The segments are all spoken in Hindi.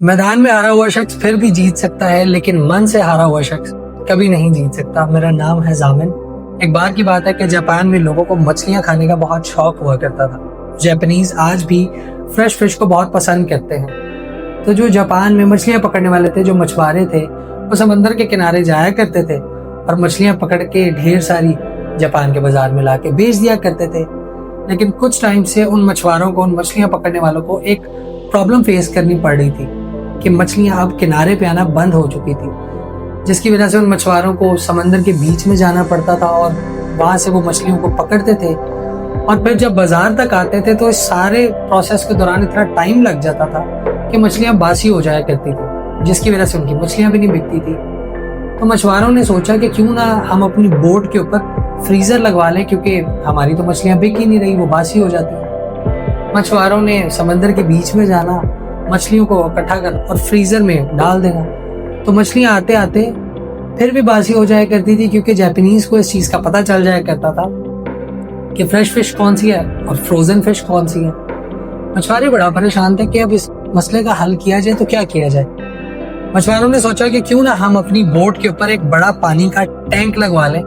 मैदान में हारा हुआ शख्स फिर भी जीत सकता है, लेकिन मन से हारा हुआ शख्स कभी नहीं जीत सकता। मेरा नाम है जामिन। एक बार की बात है कि जापान में लोगों को मछलियां खाने का बहुत शौक हुआ करता था। जापानीज आज भी फ्रेश फिश को बहुत पसंद करते हैं। तो जो जापान में मछलियां पकड़ने वाले थे, जो मछुआरे थे, वो समंदर के किनारे जाया करते थे और मछलियां पकड़ के ढेर सारी जापान के बाजार में ला के बेच दिया करते थे। लेकिन कुछ टाइम से उन मछुआरों को, उन मछलियां पकड़ने वालों को एक प्रॉब्लम फेस करनी पड़ रही थी कि मछलियां अब किनारे पे आना बंद हो चुकी थी, जिसकी वजह से उन मछुआरों को समंदर के बीच में जाना पड़ता था और वहां से वो मछलियों को पकड़ते थे और फिर जब बाजार तक आते थे तो इस सारे प्रोसेस के दौरान इतना टाइम लग जाता था कि मछलियां बासी हो जाया करती थी, जिसकी वजह से उनकी मछलियां भी नहीं बिकती थी। तो मछुआरों ने सोचा कि क्यों ना हम अपनी बोट के ऊपर फ्रीजर लगवा लें, क्योंकि हमारी तो मछलियां बिक ही नहीं रही, वो बासी हो जाती है। मछुआरों ने समंदर के बीच में जाना, मछलियों को इकट्ठा कर और फ्रीजर में डाल देना। तो मछलियां आते आते फिर भी बासी हो जाया करती थी, क्योंकि जापानीज को इस चीज का पता चल जाया करता था कि फ्रेश फिश कौन सी है और फ्रोजन फिश कौन सी है। मछुआरे बड़ा परेशान थे कि अब इस मसले का हल किया जाए तो क्या किया जाए। मछुआरों ने सोचा कि क्यों ना हम अपनी बोट के ऊपर एक बड़ा पानी का टैंक लगवा लें,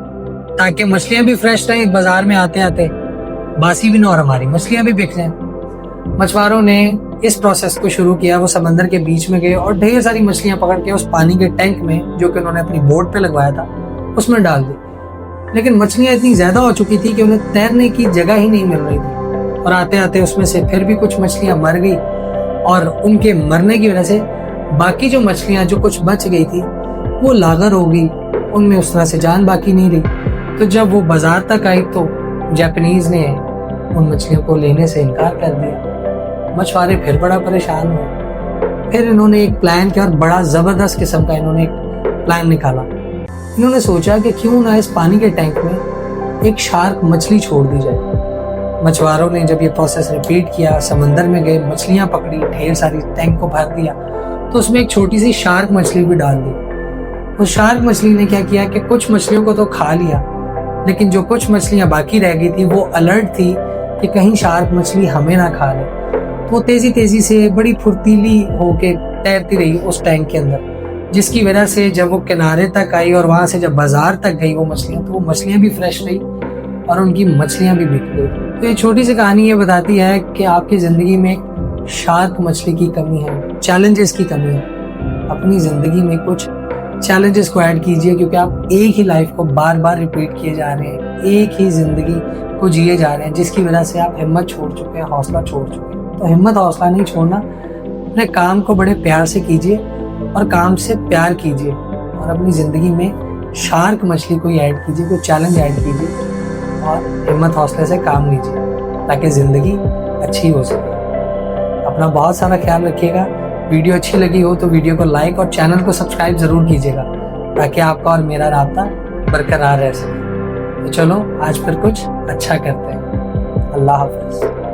ताकि मछलियां भी फ्रेश रहें, बाजार में आते आते बासी भी ना और हमारी मछलियां भी बिक जाएं। मछुआरों ने इस प्रोसेस को शुरू किया। वो समंदर के बीच में गए और ढेर सारी मछलियां पकड़ के उस पानी के टैंक में, जो कि उन्होंने अपनी बोट पे लगवाया था, उसमें डाल दी। लेकिन मछलियां इतनी ज्यादा हो चुकी थी कि उन्हें तैरने की जगह ही नहीं मिल रही थी और आते आते उसमें से फिर भी कुछ मछलियां मर गई और उनके मरने की वजह से बाकी जो मछलियां जो कुछ बच गई थी वो लागर हो गई, उनमें उस तरह से जान बाकी नहीं रही। तो जब वो बाजार तक आई तो जापानीज ने उन मछलियों को लेने से इनकार कर दिया। मछुआरे फिर बड़ा परेशान हुए। फिर इन्होंने एक प्लान किया और बड़ा जबरदस्त किस्म का इन्होंने एक प्लान निकाला। इन्होंने सोचा कि क्यों ना इस पानी के टैंक में एक शार्क मछली छोड़ दी जाए। मछुआरों ने जब ये प्रोसेस रिपीट किया, समंदर में गए, मछलियां पकड़ी, ढेर सारी टैंक को भर दिया, तो उसमें एक छोटी सी शार्क मछली भी डाल दी। उस शार्क मछली ने क्या किया कि कुछ मछलियों को तो खा लिया, लेकिन जो कुछ मछलियां बाकी रह गई थी वो अलर्ट थी कि कहीं शार्क मछली हमें ना खा ले। तो तेजी तेजी से बड़ी फुर्तीली होके तैरती रही उस टैंक के अंदर, जिसकी वजह से जब वो किनारे तक आई और वहां से जब बाजार तक गई वो मछलियां, तो वो मछलियां भी फ्रेश रही और उनकी मछलियां भी बिक गई। तो ये छोटी सी कहानी ये बताती है कि आपकी जिंदगी में एक शार्क मछली की कमी है, चैलेंजेस की कमी है। अपनी जिंदगी में कुछ चैलेंजेस को ऐड कीजिए, क्योंकि आप एक ही लाइफ को बार बार रिपीट किए जा रहे हैं, एक ही जिंदगी को जिए जा रहे हैं, जिसकी वजह से आप हिम्मत छोड़ चुके हैं, हौसला छोड़ चुके हैं। तो हिम्मत हौसला नहीं छोड़ना, अपने काम को बड़े प्यार से कीजिए और काम से प्यार कीजिए और अपनी जिंदगी में शार्क मछली को ऐड कीजिए, कोई चैलेंज ऐड कीजिए और हिम्मत हौसले से काम लीजिए ताकि जिंदगी अच्छी हो सके। अपना बहुत सारा ख्याल रखिएगा। वीडियो अच्छी लगी हो तो वीडियो को लाइक और चैनल को सब्सक्राइब जरूर कीजिएगा, ताकि आपका और मेरा राब्ता बरकरार रह सके। तो चलो आज फिर कुछ अच्छा करते हैं। अल्लाह हाफिज।